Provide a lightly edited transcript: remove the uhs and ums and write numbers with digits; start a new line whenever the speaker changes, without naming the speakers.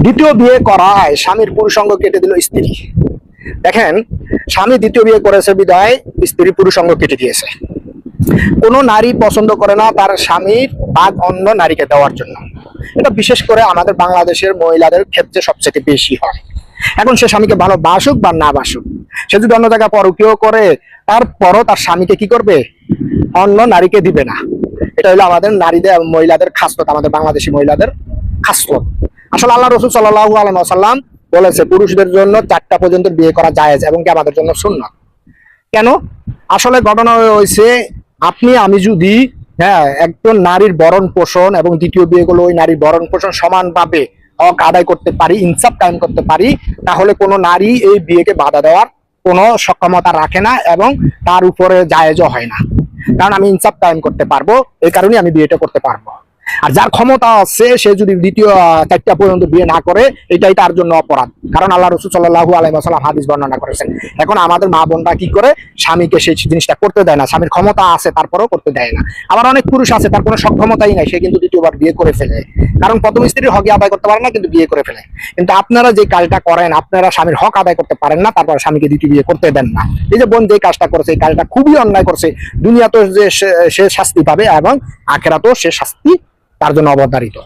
দ্বিতীয় বিয়ে করায় স্বামীর পুরুষাঙ্গ কেটে দিল স্ত্রী। দেখেন, স্বামী দ্বিতীয় বিয়ে করেছে বিদায় স্ত্রী পুরুষাঙ্গ কেটে দিয়েছে। কোনো নারী পছন্দ করে না তার স্বামীর ভাগ অন্য নারীকে দেওয়ার জন্য। এটা বিশেষ করে আমাদের বাংলাদেশের মহিলাদের ক্ষেত্রে সবচেয়ে বেশি হয়। এখন সে স্বামীকে ভালোবাসুক বা না বাসুক, সে যদি অন্য জায়গায় পরকীয় করে তারপরও তার স্বামীকে কি করবে? অন্য নারীকে দিবে না। এটা হলো আমাদের নারীদের মহিলাদের খাসলত, আমাদের বাংলাদেশি মহিলাদের খাসলত। আসলে আল্লাহ রাসূল সাল্লাল্লাহু আলাইহি ওয়াসাল্লাম বলেছে পুরুষদের জন্য 4টা পর্যন্ত বিয়ে করা জায়েজ এবং কি আমাদের জন্য সুন্নাত। কেন? আসলে ঘটনা হয়েছে, আপনি আমি যদি একজন নারীর ভরণ পোষণ এবং দ্বিতীয় বিয়ে গুলো ওই নারীর ভরণ পোষণ সমানভাবে হক আদায় করতে পারি, ইনসাফ কায়েম করতে পারি, তাহলে কোনো নারী এই বিয়েকে বাধা দেওয়ার কোনো সক্ষমতা রাখে না এবং তার উপরে জায়েজও হয় না। কারণ আমি ইনসাফ কায়েম করতে পারবো, এই কারণে আমি বিয়েটা করতে পারবো। আর যার ক্ষমতা আছে সে যদি দ্বিতীয় 4টা পর্যন্ত বিয়ে না করে, এটাই তার জন্য অপরাধ। কারণ আল্লাহ রাসূল সাল্লাল্লাহু আলাইহি ওয়াসাল্লাম হাদিস বর্ণনা করেছেন। এখন আমাদের মা বোনরা কি করে? স্বামীকে সেই জিনিসটা করতে দেয় না। স্বামীর ক্ষমতা আছে তারপরেও করতে দেয় না। আবার অনেক পুরুষ আছে তার কোনো সক্ষমতাই নাই, সে কিন্তু দ্বিতীয়বার বিয়ে করে ফেলে। কারণ প্রথম স্ত্রীর হক আদায় করতে পারে না, কিন্তু বিয়ে করে ফেলে। কিন্তু আপনারা যে কাজটা করেন, আপনারা স্বামীর হক আদায় করতে পারেন না, তারপর স্বামীকে দ্বিতীয় বিয়ে করতে দেন না। এই যে বোন যে কাজটা করেছে, এই কাজটা খুবই অন্যায় করছে। দুনিয়াতেও যে সে শাস্তি পাবে এবং আখিরাতেও সে শাস্তি তার জন্য অবধারিত।